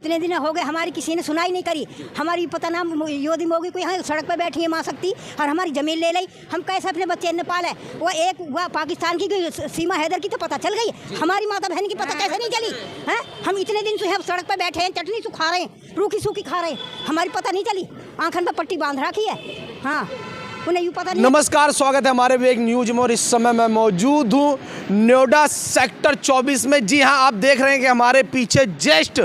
इतने दिन हो गए हमारी किसी ने सुनाई नहीं करी। हमारी पता ना योदी मोगी कोई यहाँ सड़क पर बैठी है माँ सकती और हमारी ज़मीन ले ली। हम कैसे अपने बच्चे ने पाले? वो एक वह पाकिस्तान की सीमा हैदर की तो पता चल गई, हमारी माता बहन की पता कैसे नहीं चली है? हम इतने दिन से हम सड़क पर बैठे हैं, चटनी से खा रहे हैं, रूखी सूखी खा रहे हैं, हमारी पता नहीं चली। आँखन पर पट्टी बांध रखी है। हाँ, उन्हें यूँ पता नहीं। नमस्कार, स्वागत है हमारे वेग न्यूज में और इस समय मैं मौजूद हूँ नोएडा सेक्टर 24 में। जी हाँ, आप देख रहे हैं कि हमारे पीछे जस्ट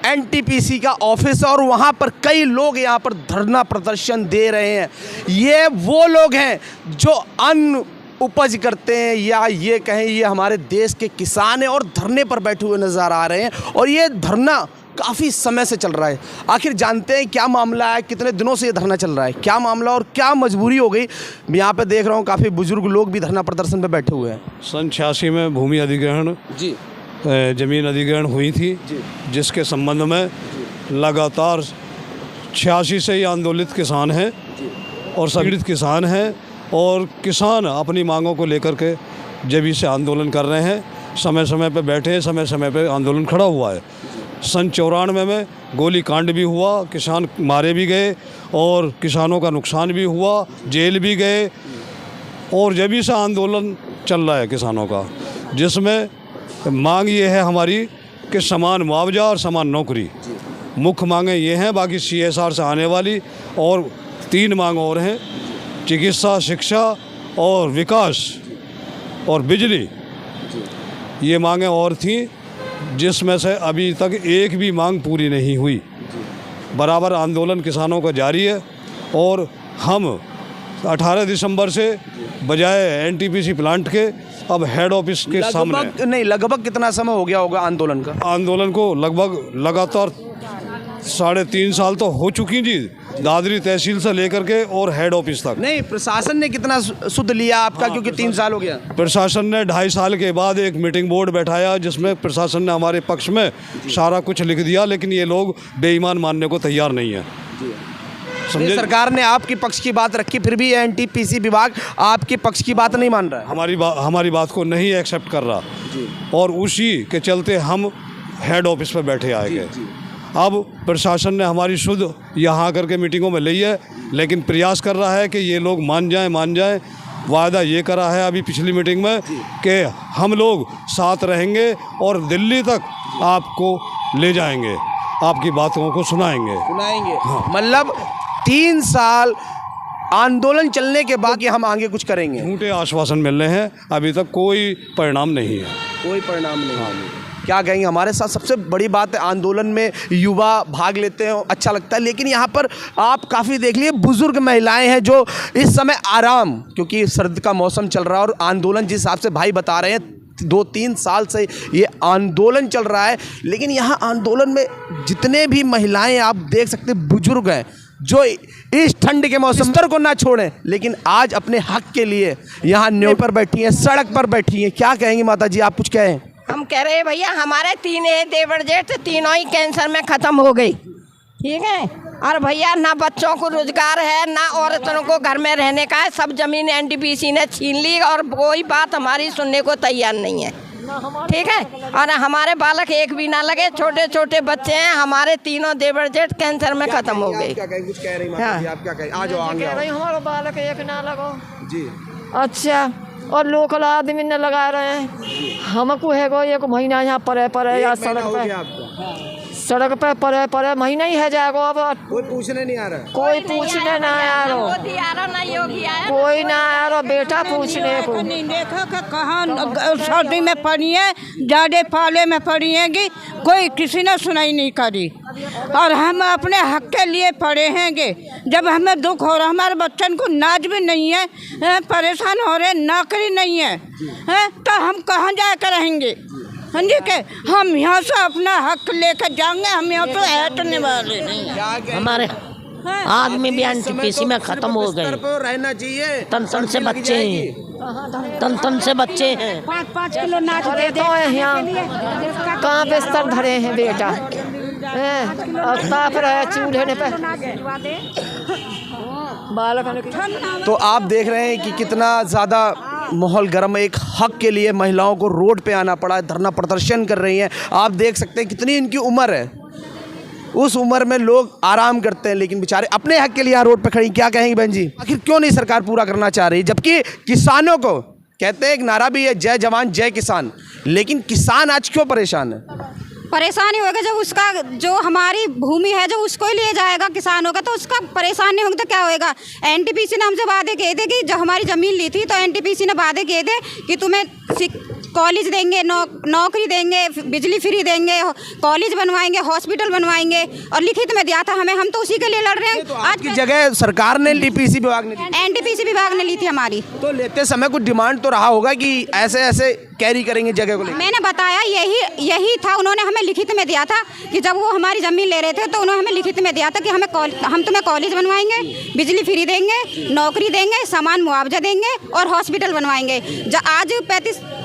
एनटीपीसी का ऑफिस है और वहाँ पर कई लोग यहाँ पर धरना प्रदर्शन दे रहे हैं। ये वो लोग हैं जो अन्न उपज करते हैं या ये कहें ये हमारे देश के किसान हैं और धरने पर बैठे हुए नज़र आ रहे हैं और ये धरना काफ़ी समय से चल रहा है। आखिर जानते हैं क्या मामला है, कितने दिनों से ये धरना चल रहा है, क्या मामला और क्या मजबूरी हो गई। मैं यहाँ पे देख रहा हूँ काफ़ी बुजुर्ग लोग भी धरना प्रदर्शन पे बैठे हुए हैं। सन 86 में भूमि अधिग्रहण जी ज़मीन अधिग्रहण हुई थी जिसके संबंध में लगातार 86 से ही आंदोलित किसान हैं और संगठित किसान हैं और किसान अपनी मांगों को लेकर के जब से आंदोलन कर रहे हैं। समय समय पे बैठे हैं, समय समय पे आंदोलन खड़ा हुआ है। सन 94 में गोली कांड भी हुआ, किसान मारे भी गए और किसानों का नुकसान भी हुआ, जेल भी गए और जब से आंदोलन चल रहा है किसानों का, जिसमें मांग ये है हमारी कि समान मुआवजा और समान नौकरी। मुख्य मांगें ये हैं, बाकी CSR से आने वाली और 3 मांग और हैं, चिकित्सा, शिक्षा और विकास और बिजली। ये मांगें और थीं जिसमें से अभी तक एक भी मांग पूरी नहीं हुई। बराबर आंदोलन किसानों का जारी है और हम 18 दिसंबर से बजाय NTPC प्लांट के अब हेड ऑफिस के सामने। नहीं, लगभग कितना समय हो गया होगा आंदोलन का? आंदोलन को लगभग लगातार 3.5 साल तो हो चुकी जी, दादरी तहसील से लेकर के और हेड ऑफिस तक। नहीं, प्रशासन ने कितना सुध लिया आपका? क्योंकि 3 साल हो गया। प्रशासन ने 2.5 साल के बाद एक मीटिंग बोर्ड बैठाया जिसमें प्रशासन ने हमारे पक्ष में सारा कुछ लिख दिया, लेकिन ये लोग बेईमान मानने को तैयार नहीं है। समझे, सरकार ने आपके पक्ष की बात रखी, फिर भी NTPC विभाग आपके पक्ष की बात नहीं मान रहा है। हमारी बात को नहीं एक्सेप्ट कर रहा और उसी के चलते हम हेड ऑफिस पर बैठे आए गए। अब प्रशासन ने हमारी शुद्ध यहाँ आकर के मीटिंगों में ली है, लेकिन प्रयास कर रहा है कि ये लोग मान जाएं। वायदा ये करा है अभी पिछली मीटिंग में कि हम लोग साथ रहेंगे और दिल्ली तक आपको ले जाएंगे, आपकी बातों को सुनाएंगे। हाँ। मतलब 3 साल आंदोलन चलने के बाद कि हम आगे कुछ करेंगे। झूठे आश्वासन मिल रहे हैं, अभी तक कोई परिणाम नहीं है। कोई परिणाम नहीं है। क्या कहेंगे? हमारे साथ सबसे बड़ी बात है, आंदोलन में युवा भाग लेते हैं, अच्छा लगता है, लेकिन यहाँ पर आप काफ़ी देख लिए बुजुर्ग महिलाएं हैं जो इस समय आराम, क्योंकि सर्द का मौसम चल रहा है और आंदोलन जिस हिसाब से भाई बता रहे हैं 2-3 साल से ये आंदोलन चल रहा है, लेकिन यहाँ आंदोलन में जितने भी महिलाएं आप देख सकते बुजुर्ग हैं जो इस ठंड के मौसम को ना छोड़ें, लेकिन आज अपने हक के लिए यहाँ न्यू पर बैठी हैं, सड़क पर बैठी हैं। क्या कहेंगे माता जी, आप कुछ कहें? हम कह रहे हैं भैया, हमारे 3 देवर जेठ तीनों ही कैंसर में ख़त्म हो गई, ठीक है। और भैया ना बच्चों को रोजगार है, ना औरतों को घर में रहने का है, सब ज़मीन NTPC ने छीन ली और कोई बात हमारी सुनने को तैयार नहीं है, ठीक है। और हमारे बालक एक भी ना लगे, छोटे छोटे बच्चे हैं, हमारे तीनों देवर जेठ कैंसर में ख़त्म हो गए। कुछ कह रही माता जी, आप क्या कहें? आ जाओ आगे। हमारा बालक एक ना लगो जी। अच्छा, और लोकल आदमी ने लगा रहे हैं, हमको है को 1 महीना यहाँ परे या सड़क पे परे महीना ही है जाएगा। अब कोई पूछने नहीं आ रहा, कोई पूछने ना आ रहा, कोई ना आ रहा बेटा पूछने को। देखो कि कहाँ सर्दी में पड़ी है, ज़्यादा पाले में पड़ी है कि कोई किसी ने सुनाई नहीं करी और हम अपने हक के लिए पड़े हैंगे। जब हमें दुख हो रहा, हमारे बच्चन को नाज भी नहीं है, परेशान हो रहे, नौकरी नहीं है, तो हम कहाँ जाकर रहेंगे? हाँ जी, के हम यहाँ से अपना हक लेकर जाएंगे, हम यहाँ से हटने वाले नहीं। हमारे आदमी भी NTPC में ख़त्म हो गए, रहना चाहिए। तन से बच्चे हैं, तन से बच्चे हैं। 5 किलो नाच दे तो यहाँ कहाँ बिस्तर धरे हैं बेटा, ताप रहे चूल्हे पे बालक। तो आप देख रहे हैं कि कितना ज़्यादा माहौल गर्म है। एक हक के लिए महिलाओं को रोड पे आना पड़ा है, धरना प्रदर्शन कर रही हैं। आप देख सकते हैं कितनी इनकी उम्र है, उस उम्र में लोग आराम करते हैं, लेकिन बेचारे अपने हक के लिए यहाँ रोड पर खड़ी। क्या कहेंगे बहन जी, आखिर क्यों नहीं सरकार पूरा करना चाह रही? जबकि किसानों को कहते हैं, एक नारा भी है, जय जवान जय किसान, लेकिन किसान आज क्यों परेशान है? परेशानी होगा जब उसका जो हमारी भूमि है जो उसको ही ले जाएगा किसानों का, तो उसका परेशान नहीं होगा तो क्या होएगा। एनटीपीसी ने हमसे वादे किए थे कि जब हमारी ज़मीन ली थी तो एनटीपीसी ने वादे किए थे कि तुम्हें कॉलेज देंगे, नौकरी देंगे, बिजली फ्री देंगे, कॉलेज बनवाएंगे, हॉस्पिटल बनवाएंगे, और लिखित में दिया था हमें। हम तो उसी के लिए लड़ रहे हैं। तो आज की जगह सरकार ने एनटीपीसी विभाग ने एनटीपीसी विभाग ने ली थी हमारी। तो लेते समय कुछ डिमांड तो रहा होगा कि ऐसे ऐसे कैरी करेंगे जगह को लेकर। मैंने बताया यही था, उन्होंने हमें लिखित में दिया था कि जब वो हमारी ज़मीन ले रहे थे तो उन्होंने हमें लिखित में दिया था कि हम तुम्हें कॉलेज बनवाएंगे, बिजली फ्री देंगे, नौकरी देंगे, समान मुआवजा देंगे और हॉस्पिटल बनवाएंगे। आज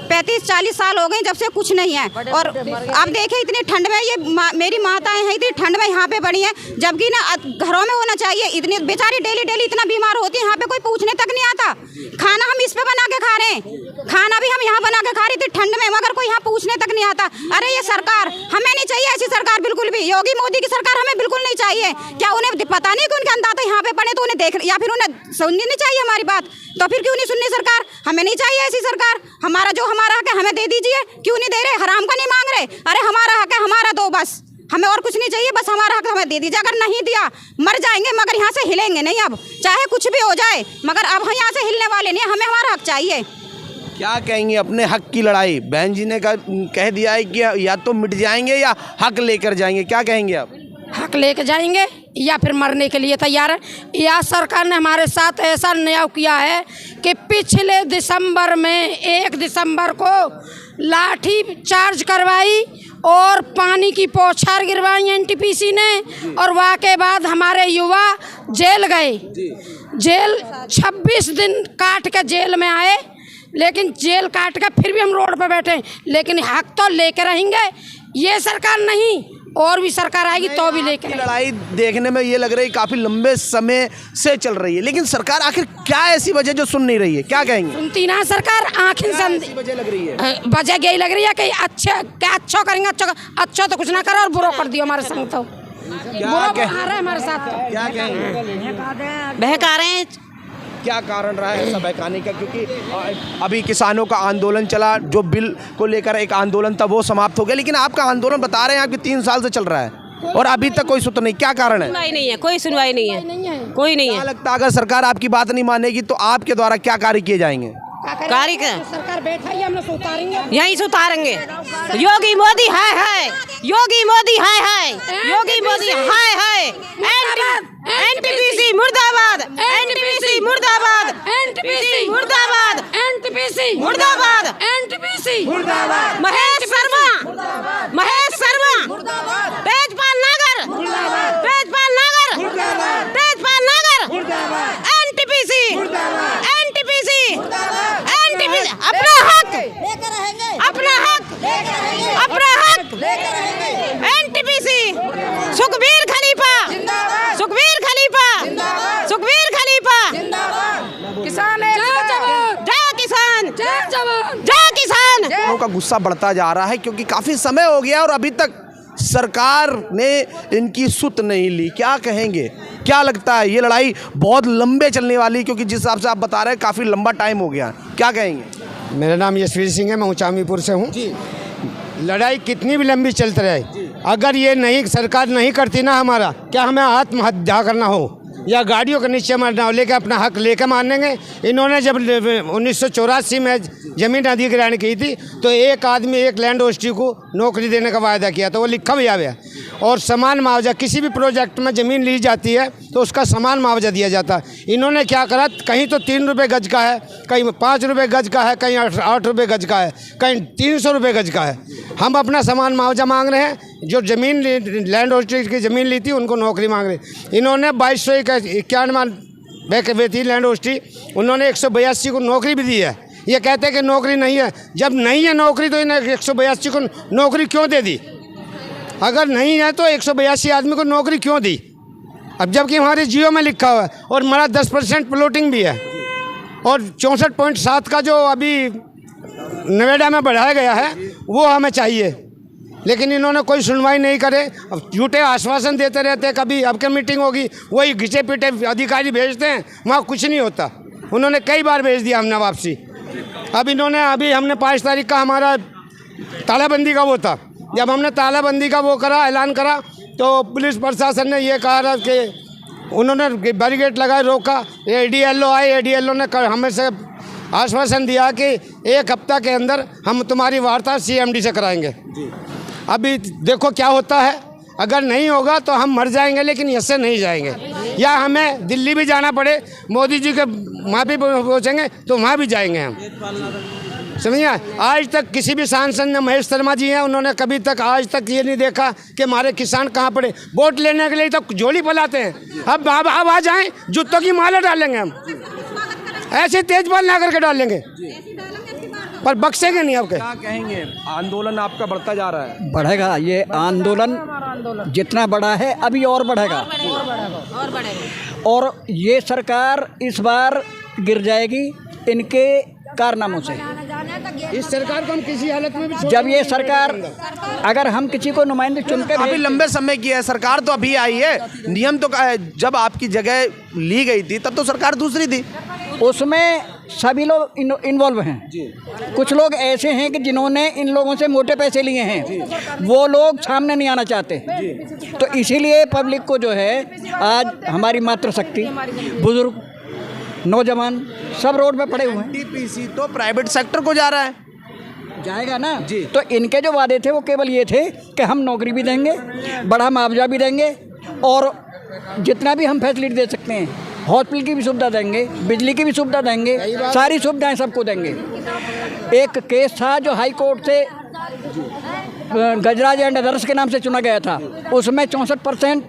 35-40 साल हो गए जब से कुछ नहीं है। और अब देखिए इतनी ठंड में ये मेरी माताएं हैं, इतनी ठंड में यहाँ पे पड़ी हैं, जबकि ना घरों में होना चाहिए। इतनी बेचारी डेली इतना बीमार होती है, यहाँ पे कोई पूछने तक नहीं आता। खाना हम इस पे बना के खा रहे हैं, खाना भी हम यहाँ बना के खा रहे थे ठंड में, मगर कोई यहाँ पूछने तक नहीं आता। अरे ये सरकार हमें नहीं चाहिए, ऐसी सरकार बिल्कुल भी। योगी मोदी की सरकार हमें बिल्कुल नहीं चाहिए। क्या उन्हें पता नहीं कि उनके अंदाजा यहाँ पे पड़े तो उन्हें देख, या फिर उन्हें सुननी नहीं चाहिए हमारी बात? तो फिर क्यों नहीं सुननी सरकार? हमें नहीं चाहिए ऐसी सरकार। हमारा हक है हमें दे दीजिए। क्यों नहीं दे रहे? हराम का नहीं मांग रहे। अरे हमारा हक है, हमारा दो बस, हमें और कुछ नहीं चाहिए, बस हमारा हक हमें दे दीजिए। अगर नहीं दिया मर जाएंगे, मगर यहाँ से हिलेंगे नहीं। अब चाहे कुछ भी हो जाए, मगर अब हम यहाँ से हिलने वाले नहीं, हमें हमारा हक चाहिए। क्या कहेंगे अपने हक की लड़ाई? बहन जी ने कह दिया है कि या तो मिट जाएंगे या हक लेकर जाएंगे। क्या कहेंगे आप? हक लेके जाएंगे या फिर मरने के लिए तैयार है। या सरकार ने हमारे साथ ऐसा न्याय किया है कि पिछले दिसंबर में 1 दिसंबर को लाठी चार्ज करवाई और पानी की बौछार गिरवाई एनटीपीसी ने, और वहाँ के बाद हमारे युवा जेल गए। जेल 26 दिन काट के जेल में आए, लेकिन जेल काट के फिर भी हम रोड पर बैठे। लेकिन हक तो लेके रहेंगे, ये सरकार नहीं, और भी सरकार आएगी तो भी लेके। लड़ाई देखने में ये लग रही है काफी लंबे समय से चल रही है, लेकिन सरकार आखिर क्या ऐसी वजह जो सुन नहीं रही है? क्या कहेंगे? सुनती ना सरकार, आखिर वजह लग रही है। वजह यही लग रही है कि अच्छा करेंगे, अच्छा तो कुछ ना करो और बुरा कर दियो हमारे संग। तो बुरा बना रहे हमारे साथ। तो क्या कहेंगे? बहका रहे हैं। क्या कारण रहा है ऐसा बहकाने का? क्योंकि अभी किसानों का आंदोलन चला, जो बिल को लेकर एक आंदोलन था वो समाप्त हो गया, लेकिन आपका आंदोलन बता रहे हैं आपके 3 साल से चल रहा है और अभी तक कोई सूत्र नहीं। क्या कारण है? सुनवाई नहीं है, कोई सुनवाई नहीं है, कोई नहीं है। क्या लगता है अगर सरकार आपकी बात नहीं मानेगी तो आपके द्वारा क्या कार्य किए जाएंगे? कार्य सरकार बैठा ही, हम लोग उतारेंगे, यहीं से उतारेंगे। योगी मोदी है, योगी मोदी है, योगी मोदी है। एनटीपीसी मुर्दाबाद, एनटीपीसी मुर्दाबाद, एनटीपीसी मुर्दाबाद, एनटीपीसी मुर्दाबाद, एनटीपीसी मुर्दाबाद। महेश शर्मा, महेश शर्मा, तेजपाल नगर, तेजपाल नगर, तेजपाल नगर, एनटीपीसी, एनटीपीसी, एनटीपीसी। अपना हक, अपना हक, अपना हक। एनटीपीसी, सुखबीर खलीफा, सुखबीर खलीफा, सुखबीर खलीफा। किसान जय किसान, जय जवान, जय किसान। लोगों का गुस्सा बढ़ता जा रहा है क्योंकि काफी समय हो गया और अभी तक सरकार ने इनकी सुध नहीं ली। क्या कहेंगे? क्या लगता है ये लड़ाई बहुत लंबे चलने वाली, क्योंकि जिस हिसाब से आप बता रहे हैं काफ़ी लंबा टाइम हो गया। क्या कहेंगे? मेरा नाम यशवीर सिंह है, मैं ऊंचामीपुर से हूँ। लड़ाई कितनी भी लंबी चलती रहे, अगर ये नहीं सरकार नहीं करती ना हमारा, क्या हमें आत्महत्या करना हो या गाड़ियों के नीचे मरना हो, लेके अपना हक लेकर मानेंगे। इन्होंने जब 1984 में ज़मीन अधिग्रहण की थी तो एक आदमी एक लैंड होस्टी को नौकरी देने का वायदा किया, तो वो लिखा भी आ गया। और समान मुआवजा, किसी भी प्रोजेक्ट में ज़मीन ली जाती है तो उसका समान मुआवजा दिया जाता है। इन्होंने क्या करा, कहीं तो 3 रुपये गज का है, कहीं 5 रुपये गज का है, कहीं 8 रुपये गज का है, कहीं 300 रुपये गज का है। हम अपना समान मुआवजा मांग रहे हैं, जो ज़मीन लैंड होस्टी की ज़मीन ली थी उनको नौकरी मांग रहे। इन्होंने 2291 थी लैंड होस्टी, उन्होंने 182 को नौकरी भी दी है। ये कहते हैं कि नौकरी नहीं है, जब नहीं है नौकरी तो इन्हें 182 को नौकरी क्यों दे दी? अगर नहीं है तो 182 आदमी को नौकरी क्यों दी? अब जबकि हमारे जियो में लिखा हुआ है और हमारा 10% प्लॉटिंग भी है, और 64.7 का जो अभी नोएडा में बढ़ाया गया है वो हमें चाहिए। लेकिन इन्होंने कोई सुनवाई नहीं करे। अब झूठे आश्वासन देते रहते हैं, कभी अब की मीटिंग होगी वही घिसे पिटे अधिकारी भेजते हैं, वहाँ कुछ नहीं होता। उन्होंने कई बार भेज दिया हमने वापसी। अब इन्होंने अभी हमने 5 तारीख का हमारा तालाबंदी का वो था, जब हमने तालाबंदी का वो करा, ऐलान करा, तो पुलिस प्रशासन ने ये कहा कि उन्होंने बैरिकेड लगाए, रोका। ADLO आए, ADLO ने हमें से आश्वासन दिया कि 1 हफ्ता के अंदर हम तुम्हारी वार्ता CMD से कराएंगे। अभी देखो क्या होता है, अगर नहीं होगा तो हम मर जाएंगे, लेकिन इससे नहीं जाएंगे। या हमें दिल्ली भी जाना पड़े, मोदी जी के वहाँ भी पहुँचेंगे तो वहाँ भी जाएंगे हम, समझिए। आज तक किसी भी सांसद ने, महेश शर्मा जी हैं, उन्होंने कभी तक आज तक ये नहीं देखा कि हमारे किसान कहाँ पड़े। वोट लेने के लिए तो झोली फैलाते हैं। अब आ जाएं, जूतों की माला डालेंगे हम, ऐसे तेजपाल ना करके डालेंगे, पर बख्शेंगे नहीं। आपके क्या कहेंगे, आंदोलन आपका बढ़ता जा रहा है? बढ़ेगा, ये आंदोलन जितना बड़ा है अभी और बढ़ेगा, और ये सरकार इस बार गिर जाएगी इनके कारनामों से। इस सरकार को हम किसी हालत में भी जब ये सरकार, अगर हम किसी को नुमाइंदे चुनकर, अभी लंबे समय की है सरकार, तो अभी आई है, नियम तो जब आपकी जगह ली गई थी तब तो सरकार दूसरी थी, उसमें सभी लोग इन्वॉल्व हैं। कुछ लोग ऐसे हैं कि जिन्होंने इन लोगों से मोटे पैसे लिए हैं, वो लोग सामने नहीं आना चाहते। तो इसीलिए पब्लिक को जो है, आज हमारी मातृशक्ति, बुजुर्ग, नौजवान सब रोड पे पड़े हुए हैं। NTPC तो प्राइवेट सेक्टर को जा रहा है, जाएगा ना जी। तो इनके जो वादे थे वो केवल ये थे कि हम नौकरी भी देंगे, बड़ा मुआवजा भी देंगे, और जितना भी हम फैसिलिटी दे सकते हैं, हॉस्पिटल की भी सुविधा देंगे, बिजली की भी सुविधा देंगे, सारी सुविधाएं सबको देंगे। एक केस था जो हाई कोर्ट से गजराज एंड अदर्स के नाम से चुना गया था, उसमें 64%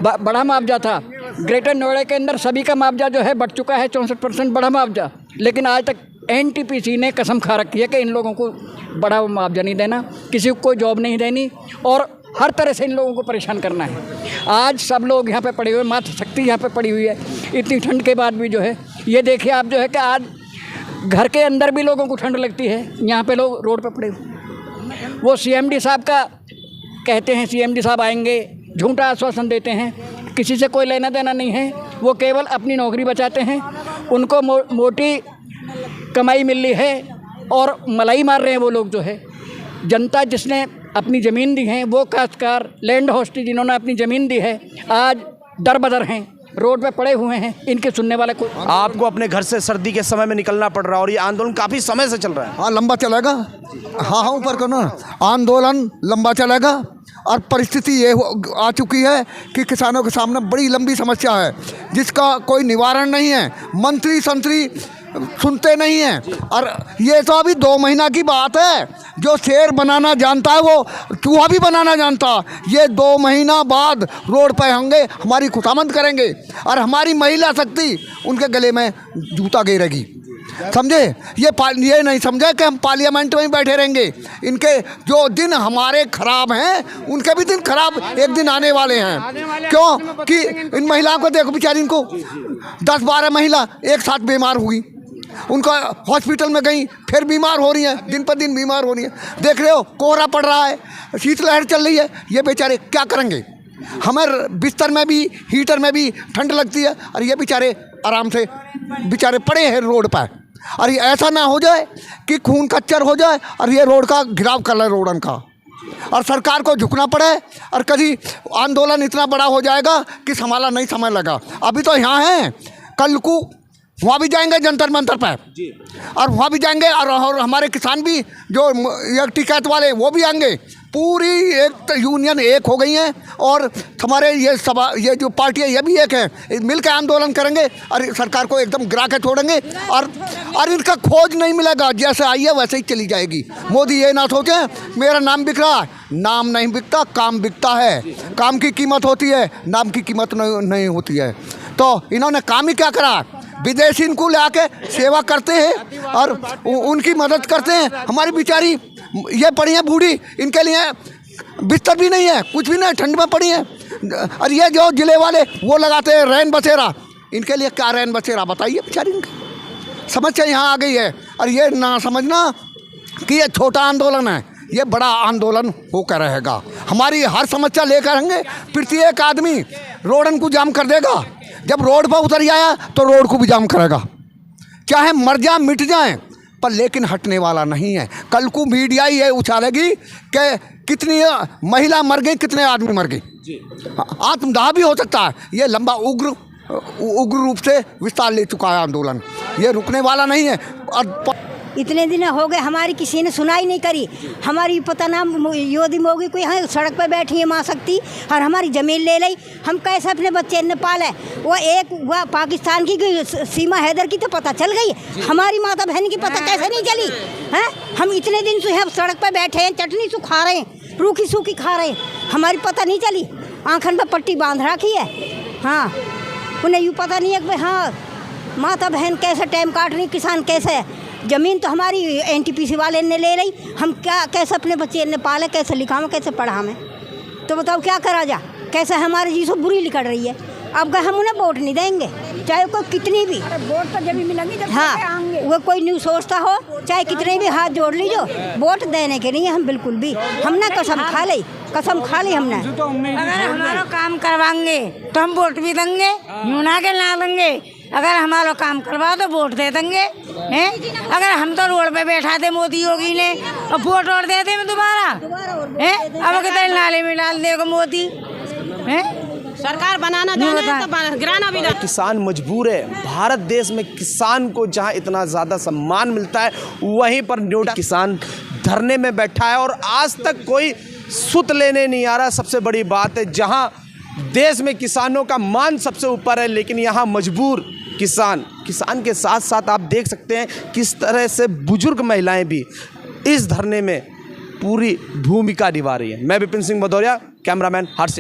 बड़ा मुआवजा था। ग्रेटर नोएडा के अंदर सभी का मुआवजा जो है बढ़ चुका है, 64% बड़ा मुआवजा। लेकिन आज तक NTPC ने कसम खा रखी है कि इन लोगों को बड़ा मुआवजा नहीं देना, किसी को कोई जॉब नहीं देनी, और हर तरह से इन लोगों को परेशान करना है। आज सब लोग यहाँ पे पड़े हुए, मातृशक्ति यहाँ पे पड़ी हुई है, इतनी ठंड के बाद भी जो है, ये देखिए आप जो है कि आज घर के अंदर भी लोगों को ठंड लगती है, यहाँ पे लोग रोड पे पड़े हुए। वो CMD साहब का कहते हैं, CMD साहब आएंगे, झूठा आश्वासन देते हैं, किसी से कोई लेना देना नहीं है, वो केवल अपनी नौकरी बचाते हैं। उनको मोटी कमाई मिल रही है और मलाई मार रहे हैं वो लोग जो है। जनता जिसने अपनी ज़मीन दी है, वो काश्तकार, लैंड होस्टेज जिन्होंने अपनी ज़मीन दी है, आज दर बदर हैं, रोड पे पड़े हुए हैं, इनके सुनने वाले कोई। आपको अपने घर से सर्दी के समय में निकलना पड़ रहा है, और ये आंदोलन काफ़ी समय से चल रहा है। हाँ, लंबा चलेगा। हाँ ऊपर करो ना, आंदोलन लंबा चलेगा, और परिस्थिति ये आ चुकी है कि किसानों के सामने बड़ी लंबी समस्या है, जिसका कोई निवारण नहीं है। मंत्री संतरी सुनते नहीं हैं, और ये तो अभी 2 महीना की बात है। जो शेर बनाना जानता है वो चूहा भी बनाना जानता। ये 2 महीना बाद रोड पे होंगे, हमारी खुशामद करेंगे, और हमारी महिला शक्ति उनके गले में जूता गिरेगी, समझे। ये नहीं समझे कि हम पार्लियामेंट में ही बैठे रहेंगे। इनके जो दिन हमारे खराब हैं, उनके भी दिन खराब एक दिन आने वाले हैं। क्यों कि इन महिलाओं को देखो, बेचारी इनको 10-12 महिला एक साथ बीमार हुई, उनका हॉस्पिटल में गई, फिर बीमार हो रही हैं, दिन पर दिन बीमार हो रही हैं। देख रहे हो, कोहरा पड़ रहा है, शीतलहर चल रही है, ये बेचारे क्या करेंगे। हमें बिस्तर में भी, हीटर में भी ठंड लगती है, और ये बेचारे आराम से बेचारे पड़े हैं रोड पर। और ये ऐसा ना हो जाए कि खून कच्चर हो जाए और ये रोड का घिराव कर ले रोडन का, और सरकार को झुकना पड़े, और कभी आंदोलन इतना बड़ा हो जाएगा कि संभाला नहीं समय लगा। अभी तो यहाँ हैं, कल को वहाँ भी जाएंगे जंतर मंतर पर, और वहाँ भी जाएंगे, और हमारे किसान भी जो टिकैत वाले वो भी आएंगे। पूरी एक यूनियन एक हो गई है, और हमारे ये जो पार्टी है ये भी एक है, मिलकर आंदोलन करेंगे और सरकार को एकदम गिरा के छोड़ेंगे, और इनका खोज नहीं मिलेगा, जैसे आई है वैसे ही चली जाएगी। मोदी ये ना सोचे मेरा नाम बिक रहा है, नाम नहीं बिकता, काम बिकता है। काम की कीमत होती है, नाम की कीमत नहीं होती है। तो इन्होंने काम ही क्या करा, विदेशी इनको ले आके सेवा करते हैं और उनकी मदद करते हैं। हमारी बेचारी ये पड़ी है बूढ़ी, इनके लिए बिस्तर भी नहीं है, कुछ भी नहीं, ठंड में पड़ी है। और ये जो जिले वाले वो लगाते हैं रैन बसेरा, इनके लिए क्या रैन बसेरा बताइए बेचारी। इनकी समस्या यहाँ आ गई है। और ये ना समझना कि ये छोटा आंदोलन है, ये बड़ा आंदोलन होकर रहेगा। हमारी हर समस्या लेकर रहेंगे। प्रत्येक आदमी रोडन को जाम कर देगा। जब रोड पर उतर आया तो रोड को भी जाम करेगा, चाहे मर जाए मिट जाए, पर लेकिन हटने वाला नहीं है। कल को मीडिया ये उछालेगी कि कितनी महिला मर गई, कितने आदमी मर गए। आत्मदाह भी हो सकता है। ये लंबा उग्र रूप से विस्तार ले चुका है आंदोलन, ये रुकने वाला नहीं है। और इतने दिन हो गए हमारी किसी ने सुनाई नहीं करी। हमारी पता नाम योदी मोगी कोई यहाँ सड़क पर बैठी है माँ शक्ति, और हमारी ज़मीन ले ली। हम कैसे अपने बच्चे ने पाले। वह पाकिस्तान की सीमा हैदर की तो पता चल गई, हमारी माता बहन की पता कैसे नहीं चली हैं। हम इतने दिन से हम सड़क पर बैठे हैं, चटनी से खा रहे हैं, रूखी सूखी खा रहे हैं, हमारी पता नहीं चली। आँखन पर पट्टी बांध रखी है। हाँ, उन्हें यूँ पता नहीं है कि भाई हाँ माता बहन कैसे टाइम काट रही, किसान कैसे। ज़मीन तो हमारी एनटीपीसी वाले ने ले ली। हम क्या कैसे अपने बच्चे ने पाले, कैसे लिखावें, कैसे पढ़ावें। तो बताओ क्या करा जा, कैसे हमारी जी से बुरी निकल रही है। अब हम उन्हें वोट नहीं देंगे, चाहे कोई कितनी भी वोट तो जब भी मिलेंगी जब हाँ वो कोई न्यू सोचता हो, चाहे कितने भी हाथ जोड़ लीजो, वोट देने के नहीं हम बिल्कुल भी। हमने कसम खा ली हमने। अगर हमारा काम करवाएंगे तो हम वोट भी देंगे, यूँ ना के ना देंगे। अगर हमारा काम करवा तो वोट दे देंगे हैं। अगर हम तो रोड पे बैठा दे मोदी योगी ने और वोट और दे दे दोबारा हैं। अब कितने नाले में डाल देगा मोदी हैं। सरकार बनाना तो गिराना भी ना। किसान मजबूर है। भारत देश में किसान को जहां इतना ज़्यादा सम्मान मिलता है, वहीं पर नोएडा किसान धरने में बैठा है और आज तक कोई सुत लेने नहीं आ रहा। सबसे बड़ी बात है, जहां देश में किसानों का मान सबसे ऊपर है, लेकिन यहाँ मजबूर किसान के साथ साथ आप देख सकते हैं किस तरह से बुजुर्ग महिलाएं भी इस धरने में पूरी भूमिका निभा रही है। मैं विपिन सिंह भदौरिया, कैमरामैन हर्ष।